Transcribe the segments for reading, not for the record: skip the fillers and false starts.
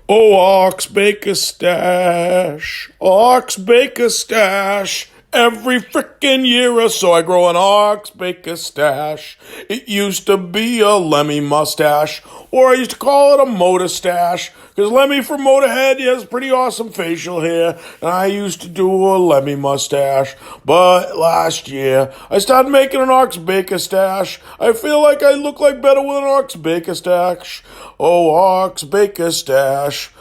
Oh, Ox Baker Stash, Ox Baker Stash. Every frickin' year or so I grow an Ox Baker Stash. It used to be a Lemmy mustache, or I used to call it a Motor Stash, because Lemmy from Motorhead, he has pretty awesome facial hair, and I used to do a Lemmy mustache. But last year, I started making an Ox Baker Stash. I feel like I look like better with an Ox Baker Stash. Oh, Ox Baker Stash.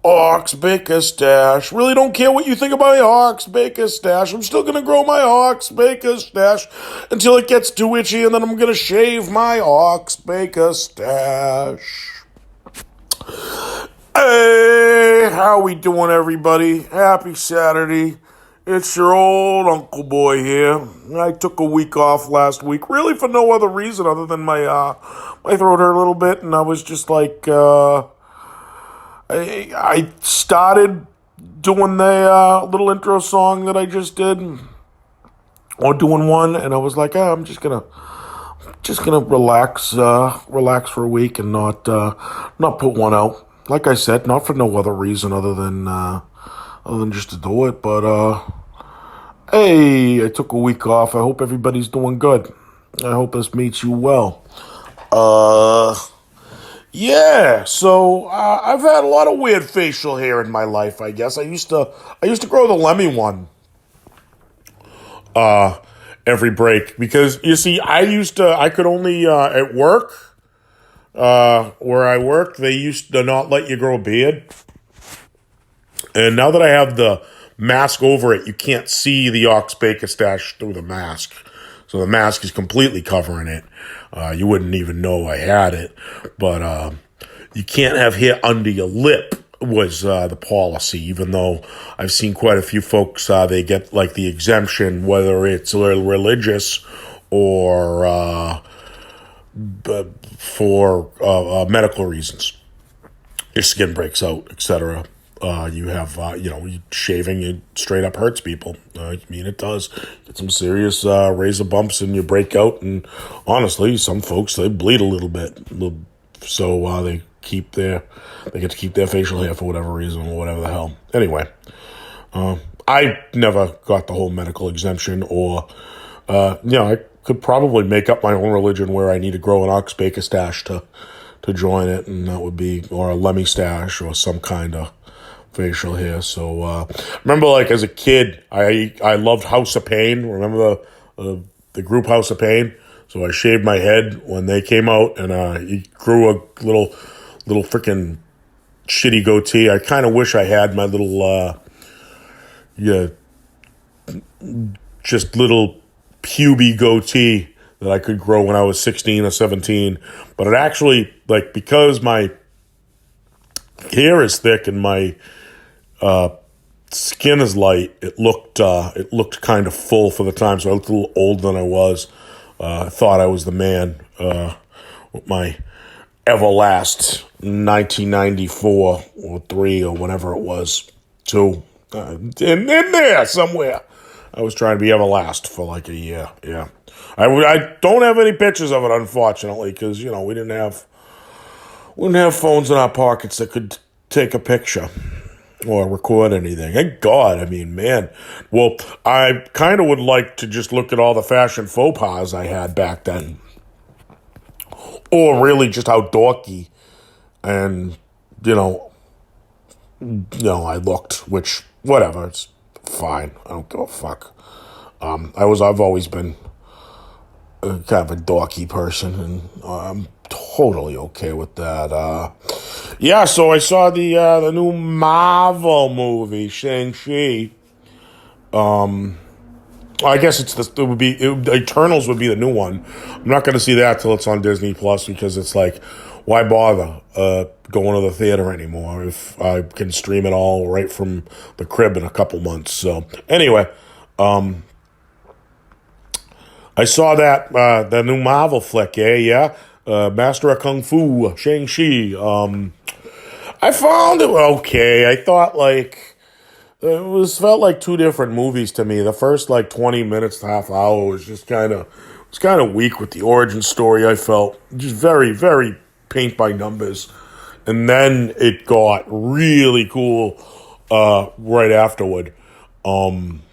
Ox Baker Stash. Really don't care what you think about my Ox Baker Stash. I'm still gonna grow my Ox Baker Stash until it gets too itchy, and then I'm gonna shave my Ox Baker Stash. Hey, how we doing, everybody? Happy Saturday. It's your old Uncleboi here. I took a week off last week, really for no other reason other than my throat hurt a little bit, and I was just like, I started doing the little intro song that I just did, or doing one, and I was like, I'm just gonna relax for a week and not put one out. Like I said, not for no other reason other than just to do it. But hey, I took a week off. I hope everybody's doing good. I hope this meets you well. Yeah, so I've had a lot of weird facial hair in my life, I guess. I used to grow the Lemmy one every break, because you see, I could only at work where I work, they used to not let you grow a beard. And now that I have the mask over it, you can't see the Ox Baker Stash through the mask. So the mask is completely covering it. You wouldn't even know I had it. But you can't have hair under your lip was the policy, even though I've seen quite a few folks, they get like the exemption, whether it's religious or for medical reasons. Your skin breaks out, etc. You have, shaving, it straight up hurts people. I mean, it does. Get some serious razor bumps and you break out. And honestly, some folks, they bleed a little bit. So they get to keep their facial hair for whatever reason or whatever the hell. Anyway, I never got the whole medical exemption, or, I could probably make up my own religion where I need to grow an Ox Baker Stash to join it. And that would be, or a Lemmy stash or some kind of facial hair. So remember, like as a kid, I loved House of Pain. Remember the group House of Pain? So I shaved my head when they came out, and he grew a little freaking shitty goatee. I kind of wish I had my little just little puby goatee that I could grow when I was 16 or 17. But it actually, like, because my hair is thick and my skin is light, it looked kind of full for the time, so I looked a little older than I was. I thought I was the man with my Everlast 1994 or 3 or whatever it was, 2, in there somewhere. I was trying to be Everlast for like a year. Yeah, I don't have any pictures of it, unfortunately, because we didn't have phones in our pockets that could take a picture or record anything. Thank God. I mean, man. Well, I kind of would like to just look at all the fashion faux pas I had back then, or really just how dorky and I looked. Which, whatever, it's fine. I don't give a fuck. I've always been kind of a dorky person, and I'm totally okay with that. Yeah, so I saw the new Marvel movie, Shang-Chi. I guess Eternals would be the new one. I'm not going to see that till it's on Disney Plus, because it's like, why bother going to the theater anymore if I can stream it all right from the crib in a couple months? So anyway, I saw that the new Marvel flick, Master of Kung Fu, Shang-Chi. I found it okay. I thought felt like two different movies to me. The first 20 minutes to half hour was just kind of weak with the origin story. I felt just very, very paint by numbers, and then it got really cool right afterward. And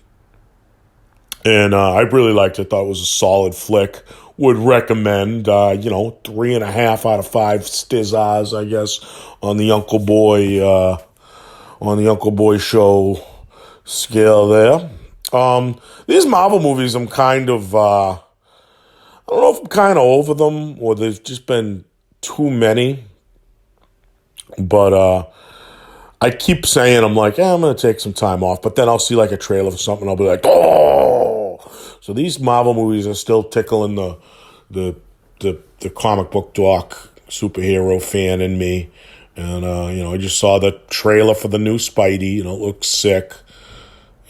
I really liked it. Thought it was a solid flick. Would recommend, 3.5 out of 5 stizzers, I guess, on the Uncleboi Show scale there. These Marvel movies, I'm kind of, I don't know if I'm kind of over them or there's just been too many. But I keep saying, I'm like, I'm going to take some time off. But then I'll see like a trailer for something. I'll be like, oh! So these Marvel movies are still tickling the comic book doc superhero fan in me. And, I just saw the trailer for the new Spidey. It looks sick.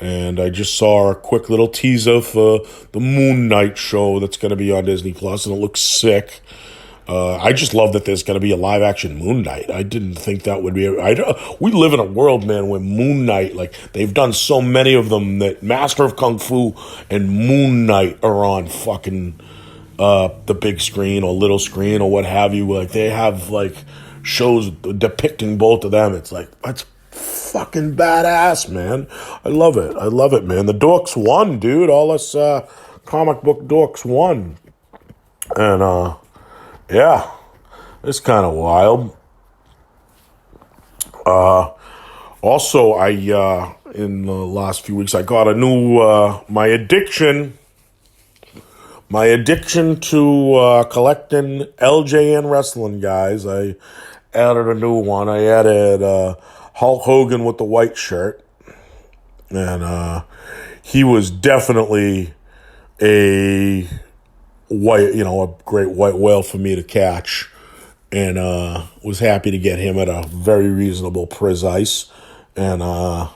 And I just saw a quick little teaser for the Moon Knight show that's going to be on Disney Plus, and it looks sick. I just love that there's going to be a live-action Moon Knight. I didn't think that would be... we live in a world, man, where Moon Knight, like, they've done so many of them that Master of Kung Fu and Moon Knight are on fucking the big screen or little screen or what have you. Like, they have, like, shows depicting both of them. It's like, that's fucking badass, man. I love it. I love it, man. The dorks won, dude. All us comic book dorks won. And, yeah, it's kind of wild. Also, I in the last few weeks, I got a new, my addiction to collecting LJN wrestling guys. I added a new one. I added Hulk Hogan with the white shirt. And he was definitely a great white whale for me to catch, and was happy to get him at a very reasonable price. And I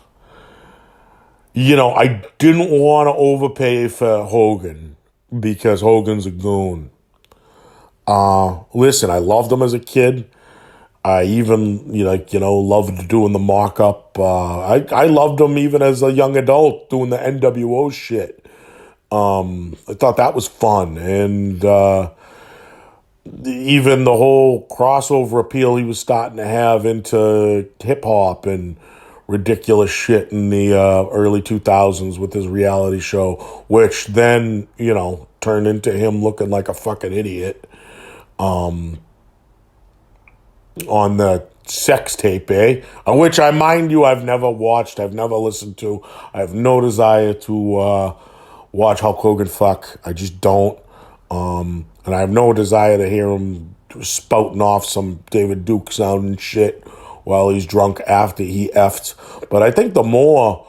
didn't want to overpay for Hogan because Hogan's a goon. Listen, I loved him as a kid. I even loved doing the mock-up. I loved him even as a young adult doing the NWO shit. I thought that was fun, and even the whole crossover appeal he was starting to have into hip-hop and ridiculous shit in the early 2000s with his reality show, which then, turned into him looking like a fucking idiot on the sex tape, which I mind you, I've never watched, I've never listened to. I have no desire to watch Hulk Hogan fuck. I just don't. And I have no desire to hear him spouting off some David Duke sounding shit while he's drunk after he effed. But I think the more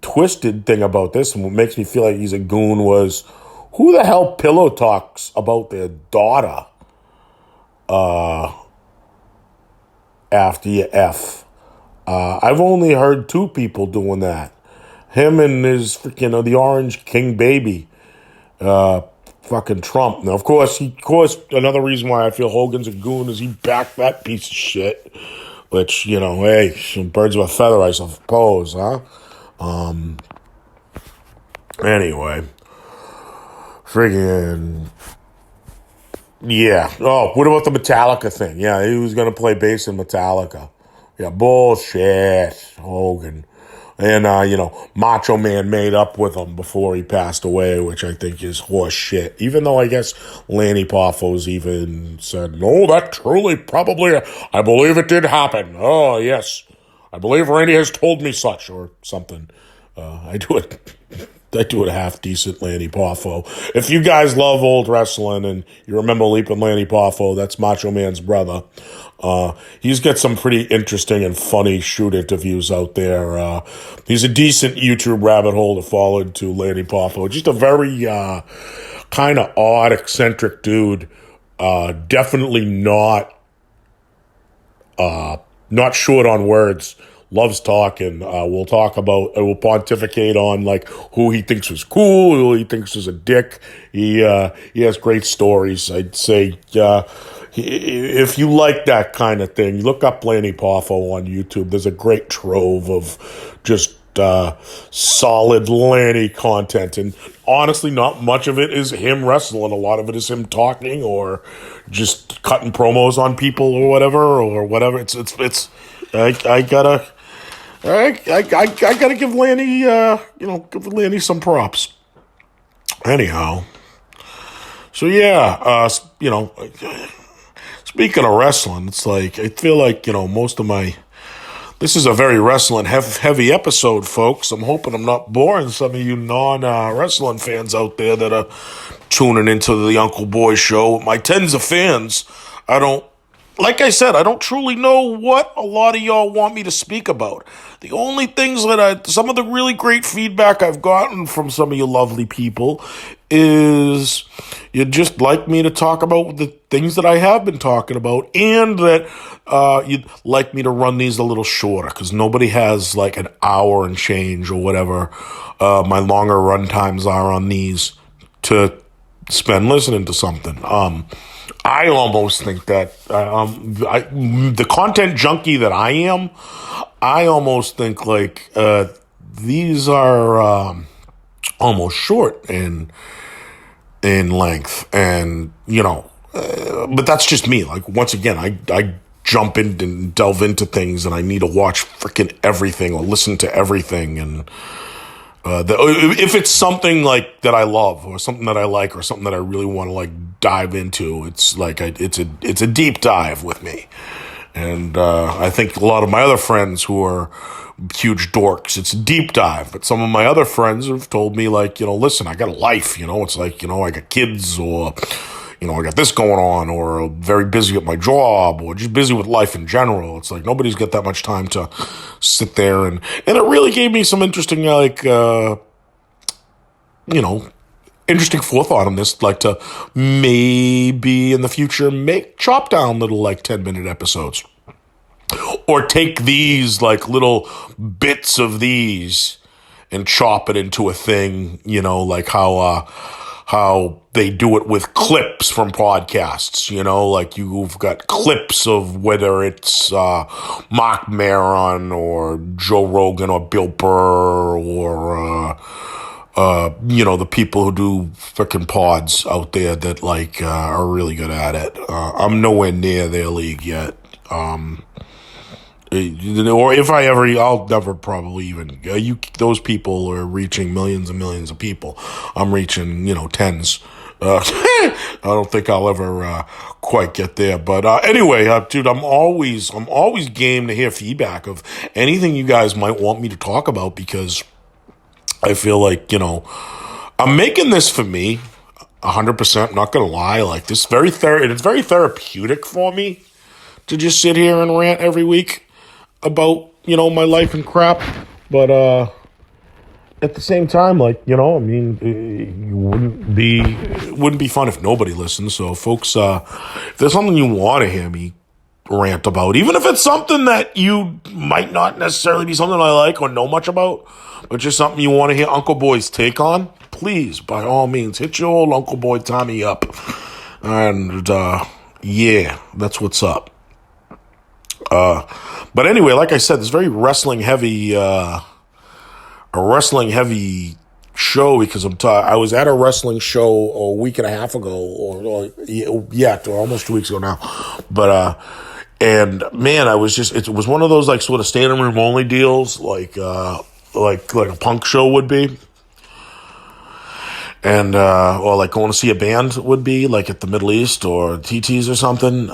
twisted thing about this and what makes me feel like he's a goon was, who the hell pillow talks about their daughter after you F? I've only heard 2 people doing that. Him and his freaking the Orange King baby, fucking Trump. Now, of course, another reason why I feel Hogan's a goon is he backed that piece of shit. Which, hey, some birds with a feather, I suppose, huh? Anyway, friggin', yeah. Oh, what about the Metallica thing? Yeah, he was gonna play bass in Metallica. Yeah, bullshit, Hogan. And, Macho Man made up with him before he passed away, which I think is horse shit. Even though I guess Lanny Poffos even said, no, that truly probably, I believe it did happen. Oh, yes. I believe Randy has told me such, or something. I do it half decent, Lanny Poffo. If you guys love old wrestling and you remember Leaping Lanny Poffo, that's Macho Man's brother. He's got some pretty interesting and funny shoot interviews out there. He's a decent YouTube rabbit hole to fall into, Lanny Poffo. Just a very kind of odd, eccentric dude. Definitely not short on words. Loves talking. We'll pontificate on like who he thinks was cool, who he thinks is a dick. He has great stories. I'd say if you like that kind of thing, look up Lanny Poffo on YouTube. There's a great trove of just solid Lanny content. And honestly, not much of it is him wrestling. A lot of it is him talking or just cutting promos on people or whatever. I gotta give Lanny, give Lanny some props. Anyhow, so yeah, speaking of wrestling, it's like, I feel like, this is a very wrestling heavy episode, folks. I'm hoping I'm not boring some of you non-wrestling fans out there that are tuning into the Uncleboi Show. My tens of fans, like I said, I don't truly know what a lot of y'all want me to speak about. The only things some of the really great feedback I've gotten from some of you lovely people is you'd just like me to talk about the things that I have been talking about, and that you'd like me to run these a little shorter, because nobody has like an hour and change or whatever my longer run times are on these to spend listening to something. I almost think that the content junkie that I am, I almost think like these are almost short in length, and but that's just me. Like, once again, I jump in and delve into things, and I need to watch freaking everything or listen to everything, and if it's something like that I love or something that I like or something that I really want to like dive into, it's like it's a deep dive with me. And I think a lot of my other friends who are huge dorks, it's a deep dive. But some of my other friends have told me, like, listen, I got a life, it's like, I got kids, or, I got this going on, or very busy at my job, or just busy with life in general. It's like nobody's got that much time to sit there. And it really gave me some interesting, interesting forethought on this, like to maybe in the future chop down little like 10-minute episodes, or take these like little bits of these and chop it into a thing, like how they do it with clips from podcasts, like you've got clips of whether it's Mark Maron or Joe Rogan or Bill Burr or the people who do freaking pods out there that like are really good at it. I'm nowhere near their league yet. Or if I ever, I'll never probably even. Those people are reaching millions and millions of people. I'm reaching, tens. I don't think I'll ever quite get there. But anyway, dude, I'm always game to hear feedback of anything you guys might want me to talk about, because I feel like, I'm making this for me, 100%. I'm not gonna lie. Like, this it's very therapeutic for me to just sit here and rant every week about, my life and crap. But at the same time, like, it wouldn't be fun if nobody listened. So, folks, if there's something you want to hear me rant about, even if it's something that you might not necessarily be something I like or know much about, but just something you want to hear Uncleboi's take on, please, by all means, hit your old Uncleboi Tommy up. And, yeah, that's what's up. But anyway, like I said, this very wrestling heavy show, because I was at a wrestling show a week and a half ago, or almost 2 weeks ago now. But and man, it was one of those like sort of standing room only deals, like a punk show would be, and or like going to see a band would be, like at the Middle East or TTs or something.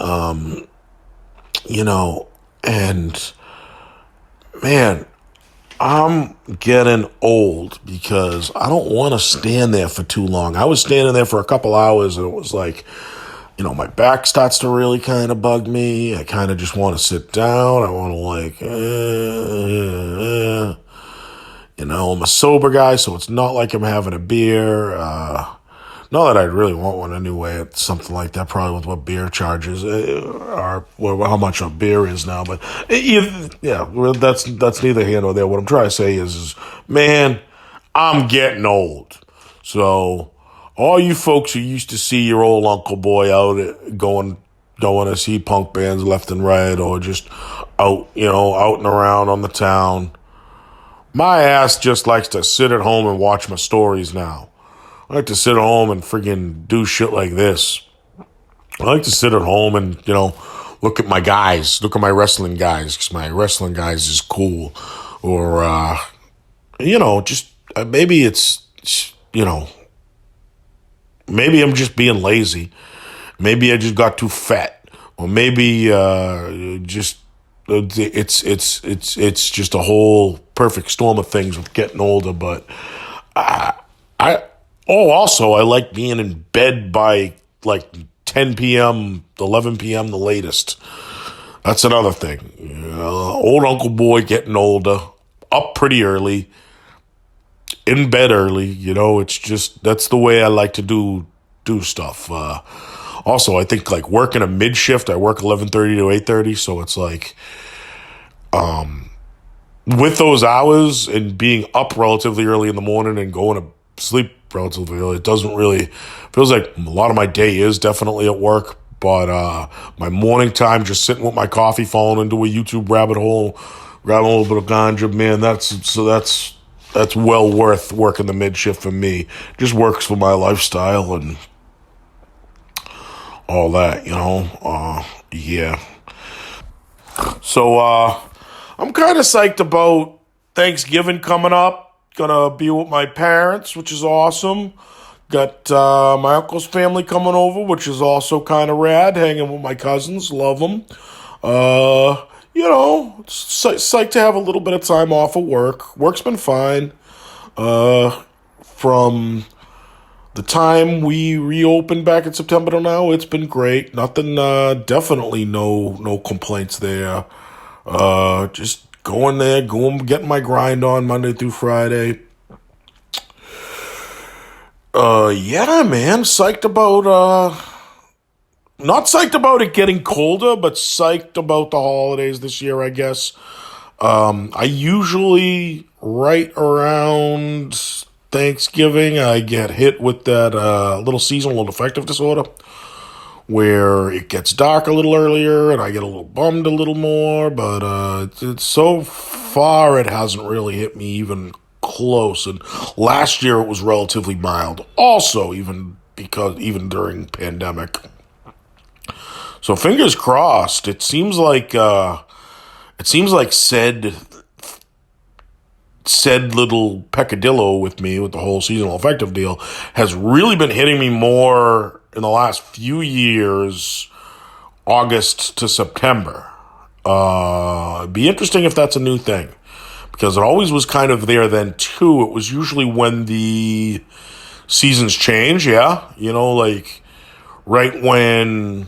And man, I'm getting old because I don't want to stand there for too long. I was standing there for a couple hours, and it was like, my back starts to really kind of bug me. I kind of just want to sit down. I want to like, I'm a sober guy, so it's not like I'm having a beer. Not that I really want one anyway. It's something like that, probably with what beer charges or how much a beer is now. But that's neither here nor there. What I'm trying to say is, man, I'm getting old. So all you folks who used to see your old Uncleboi out going to see punk bands left and right, or just out and around on the town, My ass just likes to sit at home and watch my stories now. I like to sit at home and friggin' do shit like this. I like to sit at home and, look at my guys, look at my wrestling guys, because my wrestling guys is cool. Or, just maybe it's, maybe I'm just being lazy. Maybe I just got too fat. Or maybe just it's just a whole perfect storm of things with getting older. But also I like being in bed by like 10 p.m., 11 p.m. the latest. That's another thing. Old Uncleboi getting older, up pretty early, in bed early. It's just that's the way I like to do stuff. Also, I think like working a mid shift, I work 11:30 to 8:30, so it's like with those hours and being up relatively early in the morning and going to sleep relatively early, it doesn't really feels like a lot of my day is definitely at work. But my morning time, just sitting with my coffee, falling into a YouTube rabbit hole, grabbing a little bit of ganja, man, that's well worth working the mid shift for me. Just works for my lifestyle and all that, yeah. So I'm kind of psyched about Thanksgiving coming up. Gonna be with my parents, which is awesome. Got my uncle's family coming over, which is also kind of rad. Hanging with my cousins, love them. Psyched to have a little bit of time off of work. Work's been fine. From the time we reopened back in September to now, it's been great. Nothing, definitely no complaints there. Just going there, getting my grind on Monday through Friday. Yeah, man, not psyched about it getting colder, but psyched about the holidays this year, I guess. I usually, right around Thanksgiving, I get hit with that little seasonal affective disorder where it gets dark a little earlier and I get a little bummed a little more, but it's so far it hasn't really hit me even close. And last year it was relatively mild also, even during pandemic. So fingers crossed. It seems like said little peccadillo with me with the whole seasonal affective deal has really been hitting me more in the last few years, August to September. It'd be interesting if that's a new thing, because it always was kind of there then too. It was usually when the seasons change, yeah, like right when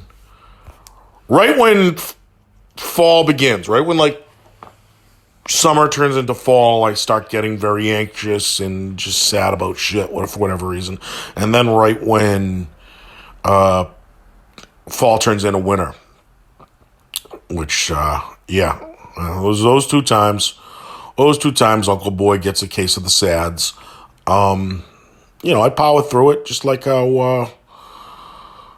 fall begins, right when like summer turns into fall, I start getting very anxious and just sad about shit for whatever reason. And then right when fall turns into winter, which, those two times, Uncleboi gets a case of the sads. I power through it just like how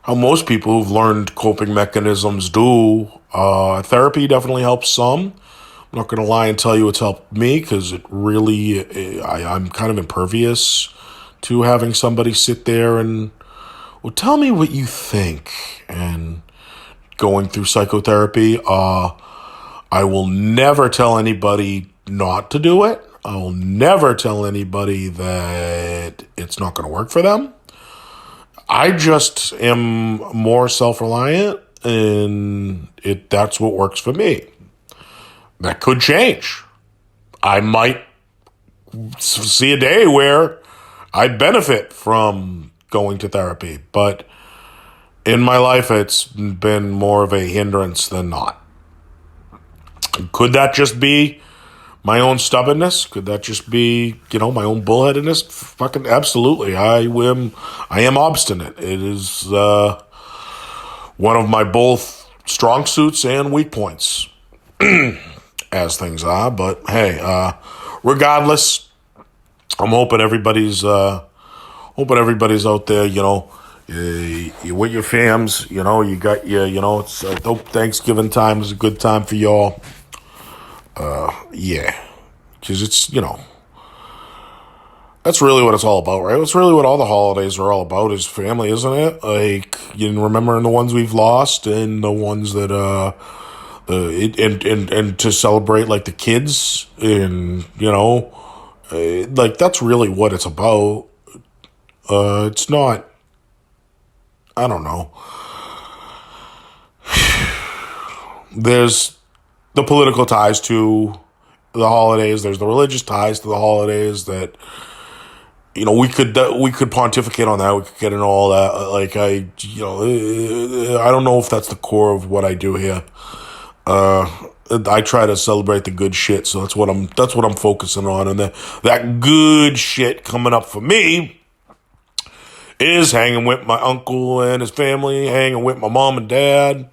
most people who've learned coping mechanisms do. Therapy definitely helps some. I'm not going to lie and tell you it's helped me, because it really, I'm kind of impervious to having somebody sit there and, well, tell me what you think. And going through psychotherapy, I will never tell anybody not to do it. I will never tell anybody that it's not going to work for them. I just am more self-reliant, and that's what works for me. That could change. I might see a day where I benefit from going to therapy, but in my life, it's been more of a hindrance than not. Could that just be my own stubbornness? Could that just be, my own bullheadedness? Fucking absolutely. I am obstinate. It is one of my both strong suits and weak points. As things are, but hey, regardless, I'm hoping everybody's out there, with your fams, you got your, it's, I hope Thanksgiving time is a good time for y'all. Yeah, because it's, that's really what it's all about, right? That's really what all the holidays are all about, is family, isn't it? Like, you remembering the ones we've lost and the ones that, and to celebrate, like, the kids, and, like, that's really what it's about. It's not, I don't know. There's the political ties to the holidays. There's the religious ties to the holidays that, we could pontificate on that. We could get into all that. Like, I don't know if that's the core of what I do here. I try to celebrate the good shit, so that's what I'm focusing on. And that good shit coming up for me is hanging with my uncle and his family, hanging with my mom and dad.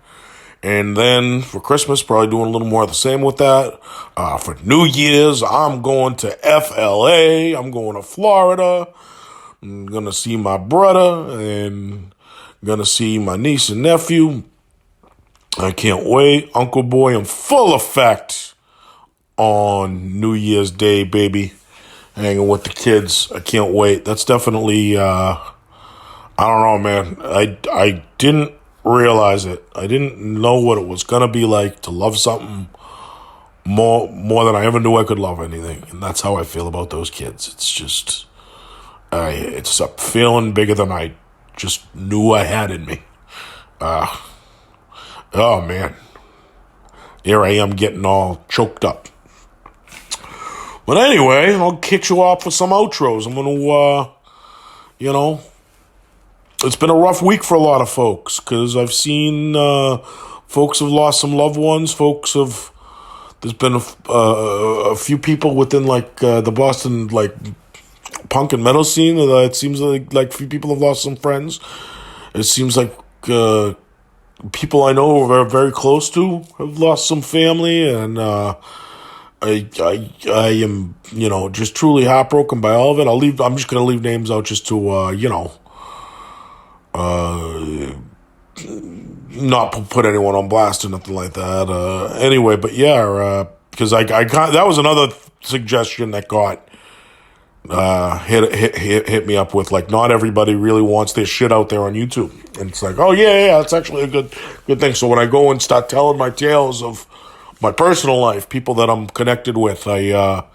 And then for Christmas, probably doing a little more of the same with that. For New Year's, I'm going to FLA. I'm going to Florida. I'm going to see my brother and going to see my niece and nephew. I can't wait. Uncleboi in full effect on New Year's Day, baby. Hanging with the kids. I can't wait. That's definitely, I don't know, man. I didn't realize it. I didn't know what it was gonna be like to love something more than I ever knew I could love anything, and that's how I feel about those kids. It's just, it's a feeling bigger than I just knew I had in me. Oh man, here I am getting all choked up. But anyway, I'll kick you off with some outros. I'm gonna, it's been a rough week for a lot of folks, because I've seen folks have lost some loved ones. There's been a few people within, like, the Boston, like, punk and metal scene. It seems like a few people have lost some friends. It seems like people I know are very close to have lost some family, and I am, just truly heartbroken by all of it. I'm just gonna leave names out just to not put anyone on blast or nothing like that. Anyway, but yeah, because I that was another suggestion that got hit me up with, like, not everybody really wants their shit out there on YouTube, and it's like, oh yeah, it's actually a good thing. So when I go and start telling my tales of my personal life, people that I'm connected with, I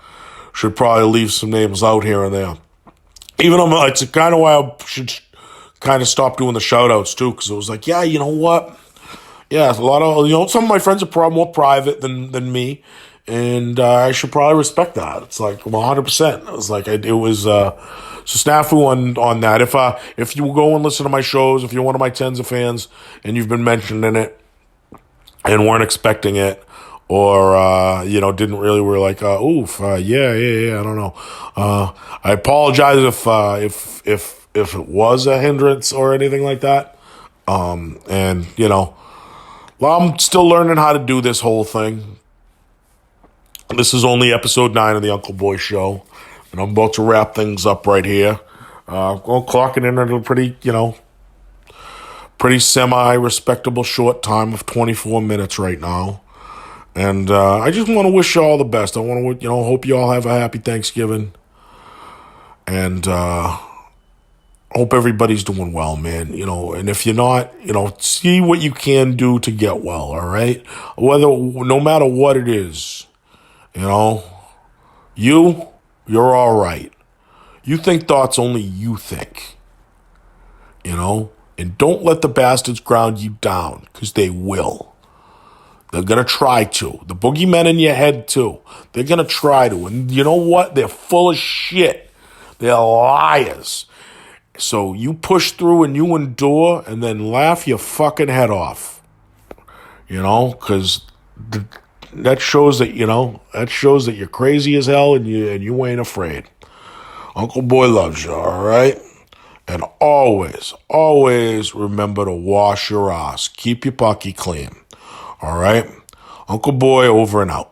should probably leave some names out here and there. Even it's kind of why I should kind of stop doing the shout outs too, because it was like, yeah, you know what? Yeah, a lot of, some of my friends are more private than me, and I should probably respect that. It's like 100%. It was like, it was so snafu on that. If you go and listen to my shows, if you're one of my tens of fans and you've been mentioning it and weren't expecting it, or didn't really, were like, oof, yeah, I don't know. I apologize if it was a hindrance or anything like that. And I'm still learning how to do this whole thing. This is only episode 9 of the Uncleboi Show, and I'm about to wrap things up right here. I'm clocking in at a pretty semi-respectable short time of 24 minutes right now. And I just want to wish you all the best. I want to, hope you all have a happy Thanksgiving. And hope everybody's doing well, man. And if you're not, see what you can do to get well, all right? No matter what it is, you're all right. You think thoughts only you think, and don't let the bastards ground you down, because they will. They're going to try to. The boogeymen in your head, too. They're going to try to. And you know what? They're full of shit. They're liars. So you push through and you endure, and then laugh your fucking head off. Because that shows that, you're crazy as hell, and you ain't afraid. Uncleboi loves you, all right? And always, always remember to wash your ass. Keep your pucky clean. All right? Uncleboi over and out.